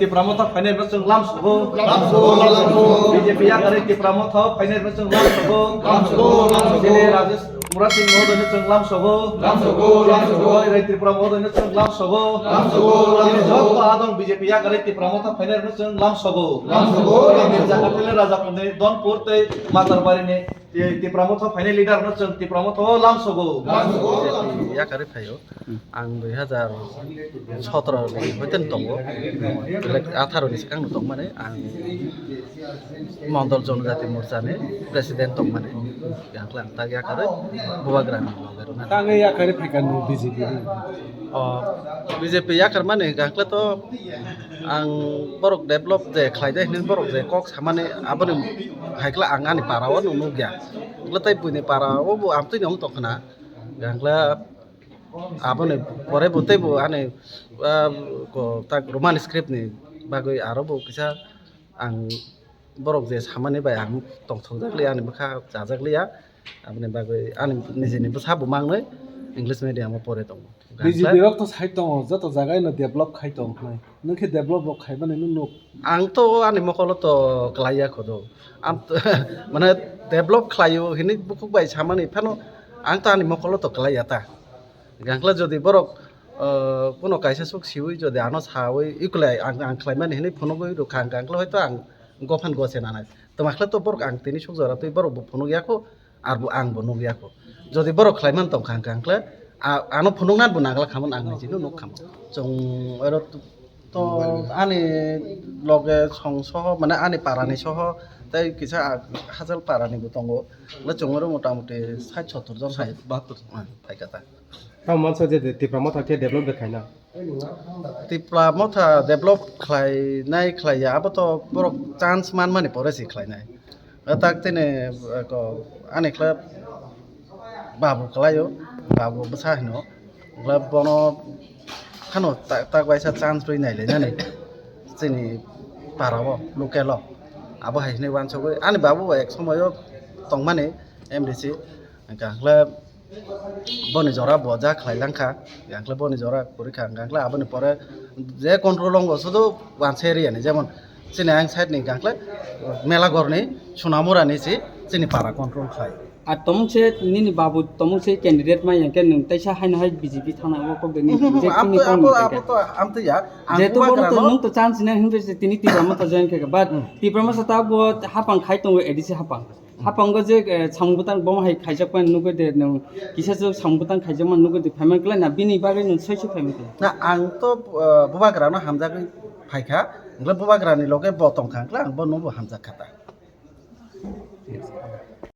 ti pramothak phainai no chung lam sugo BJP yak ti pramothak phainai no chung lam sugo Jene Rajesh Murat Singh Mohoday no chung lam sugo Rai Tripura Mohoday no chung lam sugo Jene Jotto Adong BJP yak ti pramothak phainai no chung lam sugo Jakatele Rajapunde Donpur tei Matarbari ne ti pramothak phainai leader no chung ti pramothak lam sugo yak phaio ang 2017 ni hoiten tongo 18 ni sikang tong mane ang Mandal Jonojati Morcha ni president tong mane yangklang tag yakare buwagram logeruna tangai yakare phakan BJP BJP yakar mane gangkla to ang borok develop je khlaide nin borok je kok samane abone haikla angani parawo nunu gya letai puini parawo bu amtui nong tokna gangkla abone pore bote bu ane ko tak roman script ni bagoi aro bu kisa ang borok je samane bai ang tong thongjakli ani bkha jajakliya abone bagoi ani nijini bsa bu mangnoi english medium pore tong BJP rok to side tong joto jagai no develop khai tong nai nungke develop rok khai bane nung ang to ani mokolo to klaya khodo am mane develop khlayo hini bukuk bai samani phano ang to ani mokolo to klaya ta gangkla jodi borok কোনো কাইসা সুক সিউই যদি আনো সাউই ইকুলাই আং ক্লাইমান হেনি ফোনগই ro khang gangkla হয়তো আং গফান গছে নানাই তো মাখলা তো বরক আং তিনি সুক জরা তুই বরক ফোনগ ইয়াকো আর আং বনগ ইয়াকো যদি বরক ক্লাইমান তো khang gangkla ano phunungnan bu nagla khamon ang nijino nok kham jong ero to ani loge songsoh mane ani parani soh tai kisa hajal parani bu tongo le jongoro motamuti 60 70 jon hai 72 hai kata ta mansa je ti pramothak ke develop dekhai na Tiplamotha develop khlai nai khlaiya abato borok chance man mane poresi khlai nai tak tene ko ani khla babu khlayo babu bsa hino gla bono khano tak waisa chance roi nai le nani chini parabo lokelo abo haisne wan sogoi ani babu ek somoyo tongmane MDC gangla boni jora boja khlailangkha gangla boni jora porikha gangla aboni pore je control ongo sudu wan seri ani jemon chini ang side ni gangla mela gorni sunamura ni chini para control khlai R তমছে Nini Babu তমছে candidate মাই ইয়াকে নং তাইসা hyena high BJP থানা ও কব দেনি যে তিনি কোন amto ya যে তো বড় তো নং তো চান্স না হিমবে যে তিনি তিপ্রামা তো জয়েন খেকে বাট তিপ্রামা সাতা বো হাপাং খাই তং এডিসি হাপাং গো যে সাংবুতান বম হাই খাইজাক পান নুগো দে নং কিসা যে সাংবুতান খাইজাক মান নুগো দে ফাইমান কলাই না বিনি বাগে নং সইসু ফাইমান na ang to bubagrano hamjagoi phaikha ngla bubagrani loge botong khangla ang bo no hamjak khata